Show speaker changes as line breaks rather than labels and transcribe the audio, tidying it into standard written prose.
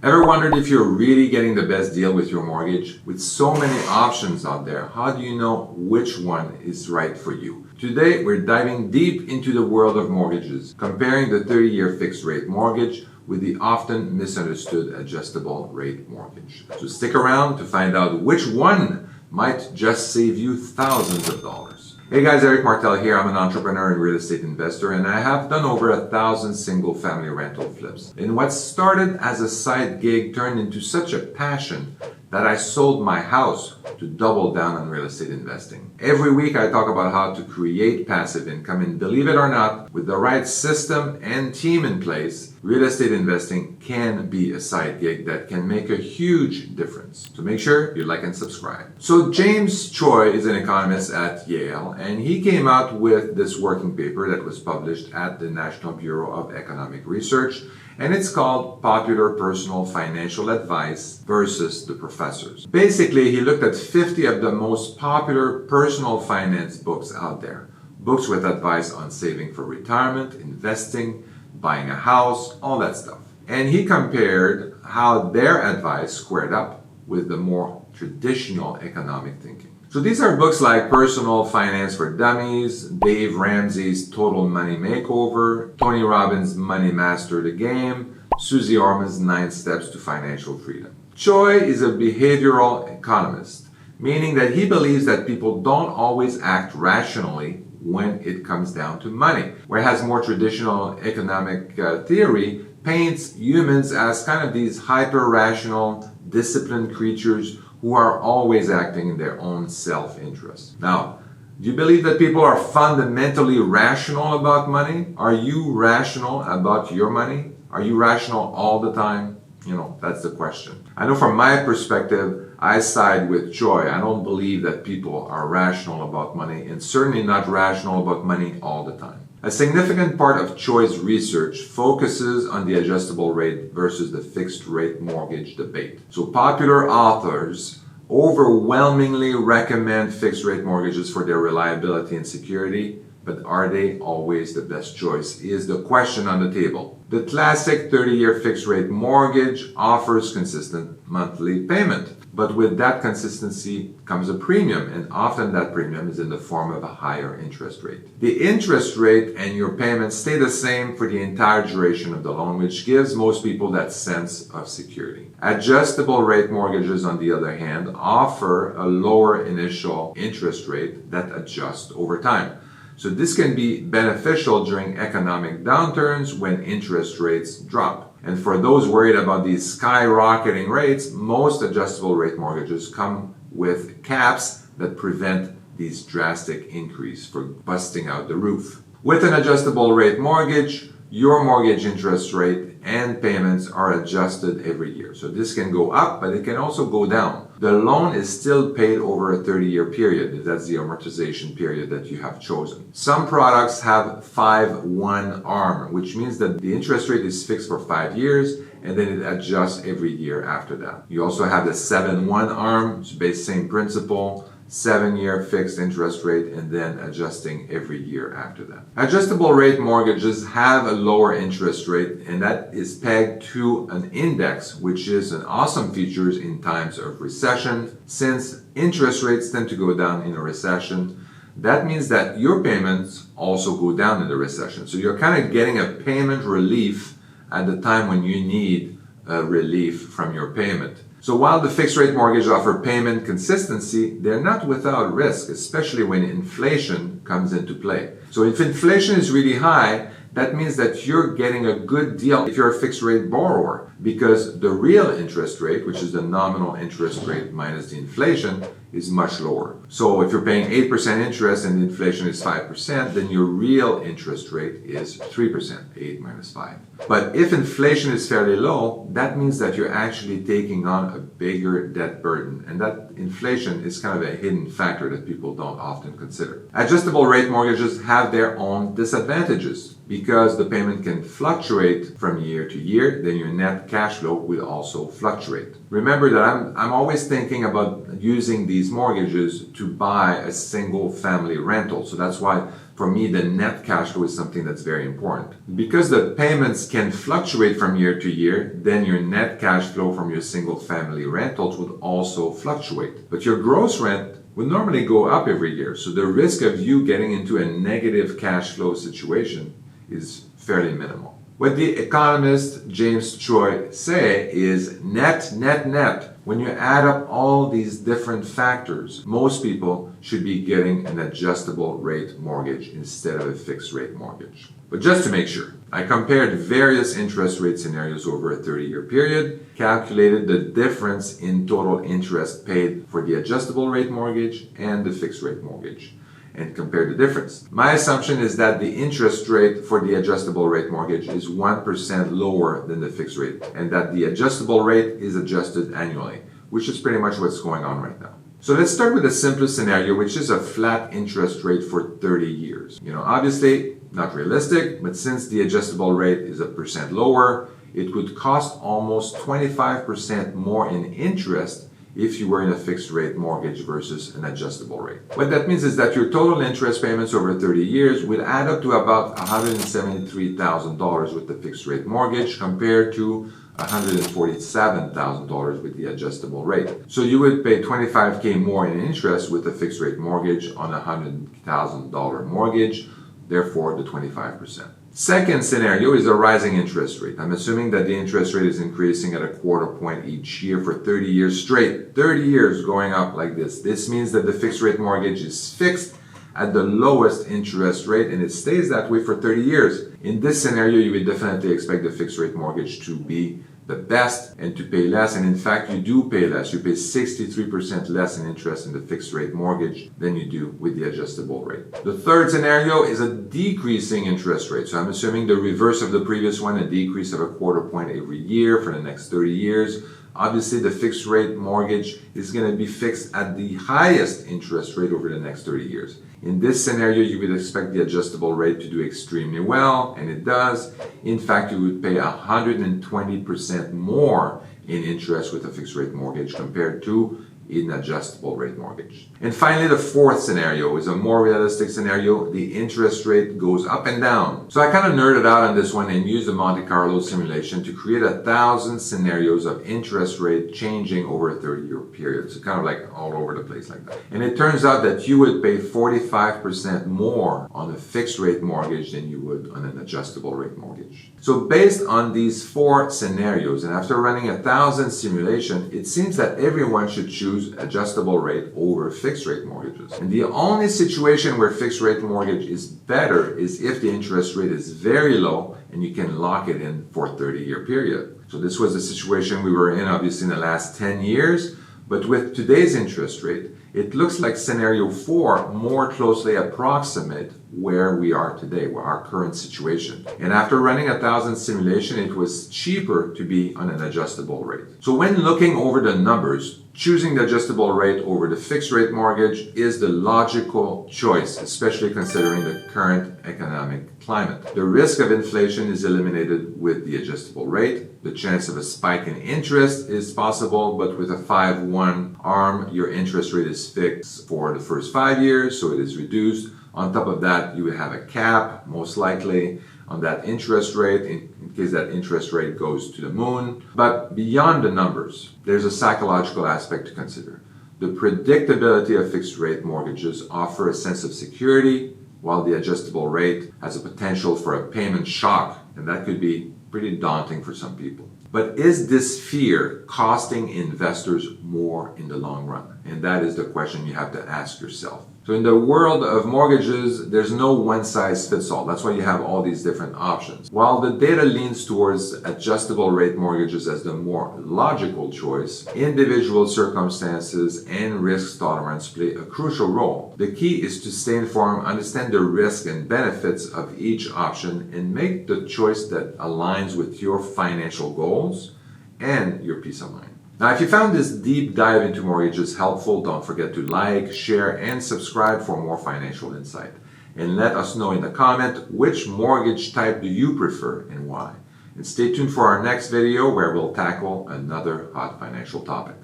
Ever wondered if you're really getting the best deal with your mortgage? With so many options out there, how do you know which one is right for you? Today, we're diving deep into the world of mortgages, comparing the 30-year fixed rate mortgage with the often misunderstood adjustable rate mortgage. So stick around to find out which one might just save you thousands of dollars. Hey guys, Martel here. I'm an entrepreneur and real estate investor, and I have done over 1,000 single family rental flips. And what started as a side gig turned into such a passion that I sold my house to double down on real estate investing. Every week I talk about how to create passive income, and believe it or not, with the right system and team in place, real estate investing can be a side gig that can make a huge difference. So make sure you like and subscribe. So James Choi is an economist at Yale, and he came out with this working paper that was published at the National Bureau of Economic Research, and it's called Popular Personal Financial Advice versus the Professors. Basically, he looked at 50 of the most popular personal finance books out there. Books with advice on saving for retirement, investing, buying a house, all that stuff. And he compared how their advice squared up with the more traditional economic thinking. So these are books like Personal Finance for Dummies, Dave Ramsey's Total Money Makeover, Tony Robbins' Money Master the Game, Susie Orman's 9 Steps to Financial Freedom. Choi is a behavioral economist, meaning that he believes that people don't always act rationally when it comes down to money, whereas more traditional economic theory paints humans as kind of these hyper-rational, disciplined creatures who are always acting in their own self-interest. Now, do you believe that people are fundamentally rational about money? Are you rational about your money? Are you rational all the time? That's the question. I know from my perspective, I side with Choi. I don't believe that people are rational about money, and certainly not rational about money all the time. A significant part of Choi's research focuses on the adjustable rate versus the fixed rate mortgage debate. So popular authors overwhelmingly recommend fixed rate mortgages for their reliability and security, but are they always the best choice is the question on the table. The classic 30-year fixed rate mortgage offers consistent monthly payment, but with that consistency comes a premium, and often that premium is in the form of a higher interest rate. The interest rate and your payments stay the same for the entire duration of the loan, which gives most people that sense of security. Adjustable rate mortgages, on the other hand, offer a lower initial interest rate that adjusts over time. So this can be beneficial during economic downturns when interest rates drop. And for those worried about these skyrocketing rates, most adjustable rate mortgages come with caps that prevent these drastic increases for busting out the roof. With an adjustable rate mortgage, your mortgage interest rate and payments are adjusted every year. So this can go up, but it can also go down. The loan is still paid over a 30-year period, if that's the amortization period that you have chosen. Some products have 5-1 ARM, which means that the interest rate is fixed for 5 years, and then it adjusts every year after that. You also have the 7-1 ARM, which is based same principle, 7-year fixed interest rate, and then adjusting every year after that. Adjustable rate mortgages have a lower interest rate, and that is pegged to an index, which is an awesome feature in times of recession. Since interest rates tend to go down in a recession, that means that your payments also go down in the recession. So you're kind of getting a payment relief at the time when you need relief from your payment. So while the fixed rate mortgage offer payment consistency, they're not without risk, especially when inflation comes into play. So if inflation is really high, that means that you're getting a good deal if you're a fixed rate borrower, because the real interest rate, which is the nominal interest rate minus the inflation, is much lower. So if you're paying 8% interest and inflation is 5%, then your real interest rate is 3%, 8 minus 5. But if inflation is fairly low, that means that you're actually taking on a bigger debt burden, and that inflation is kind of a hidden factor that people don't often consider. Adjustable rate mortgages have their own disadvantages because the payment can fluctuate from year to year, then your net cash flow will also fluctuate. Remember that I'm always thinking about using these mortgages to buy a single family rental. So that's why for me, the net cash flow is something that's very important. Because the payments can fluctuate from year to year, then your net cash flow from your single family rentals would also fluctuate. But your gross rent would normally go up every year. So the risk of you getting into a negative cash flow situation is fairly minimal. What the economist James Choi say is net, net, net. When you add up all these different factors, most people should be getting an adjustable rate mortgage instead of a fixed rate mortgage. But just to make sure, I compared various interest rate scenarios over a 30-year period, calculated the difference in total interest paid for the adjustable rate mortgage and the fixed rate mortgage, and compare the difference. My assumption is that the interest rate for the adjustable rate mortgage is 1% lower than the fixed rate, and that the adjustable rate is adjusted annually, which is pretty much what's going on right now. So let's start with the simplest scenario, which is a flat interest rate for 30 years. Obviously not realistic, but since the adjustable rate is 1% lower, it would cost almost 25% more in interest if you were in a fixed rate mortgage versus an adjustable rate. What that means is that your total interest payments over 30 years will add up to about $173,000 with the fixed rate mortgage compared to $147,000 with the adjustable rate. So you would pay $25,000 more in interest with a fixed rate mortgage on a $100,000 mortgage, therefore the 25%. Second scenario is a rising interest rate. I'm assuming that the interest rate is increasing at 1/4 point each year for 30 years straight. 30 years going up like this. This means that the fixed rate mortgage is fixed at the lowest interest rate and it stays that way for 30 years. In this scenario, you would definitely expect the fixed rate mortgage to be the best and to pay less, and in fact you do pay less. You pay 63% less in interest in the fixed rate mortgage than you do with the adjustable rate. The third scenario is a decreasing interest rate. So I'm assuming the reverse of the previous one, a decrease of 1/4 point every year for the next 30 years. Obviously, the fixed rate mortgage is going to be fixed at the highest interest rate over the next 30 years. In this scenario, you would expect the adjustable rate to do extremely well, and it does. In fact, you would pay 120% more in interest with a fixed rate mortgage compared to an adjustable rate mortgage. And finally, the fourth scenario is a more realistic scenario. The interest rate goes up and down. So I kind of nerded out on this one and used the Monte Carlo simulation to create 1,000 scenarios of interest rate changing over a 30-year period. So kind of like all over the place like that. And it turns out that you would pay 45% more on a fixed rate mortgage than you would on an adjustable rate mortgage. So based on these four scenarios, and after running 1,000 simulations, it seems that everyone should choose adjustable rate over fixed rate mortgages. And the only situation where fixed rate mortgage is better is if the interest rate is very low and you can lock it in for a 30-year period. So this was the situation we were in obviously in the last 10 years, but with today's interest rate, it looks like scenario 4 more closely approximate where we are today, where our current situation. And after running 1,000 simulations, it was cheaper to be on an adjustable rate. So when looking over the numbers, choosing the adjustable rate over the fixed rate mortgage is the logical choice, especially considering the current economic climate. The risk of inflation is eliminated with the adjustable rate. The chance of a spike in interest is possible, but with a 5-1 ARM, your interest rate is fixed for the first 5 years, so it is reduced. On top of that, you would have a cap, most likely, on that interest rate in case that interest rate goes to the moon. But beyond the numbers, there's a psychological aspect to consider. The predictability of fixed rate mortgages offer a sense of security, while the adjustable rate has a potential for a payment shock, and that could be pretty daunting for some people. But is this fear costing investors more in the long run? And that is the question you have to ask yourself. So in the world of mortgages, there's no one-size-fits-all. That's why you have all these different options. While the data leans towards adjustable rate mortgages as the more logical choice, individual circumstances and risk tolerance play a crucial role. The key is to stay informed, understand the risks and benefits of each option, and make the choice that aligns with your financial goals and your peace of mind. Now, if you found this deep dive into mortgages helpful, don't forget to like, share, and subscribe for more financial insight. And let us know in the comment which mortgage type do you prefer and why. And stay tuned for our next video where we'll tackle another hot financial topic.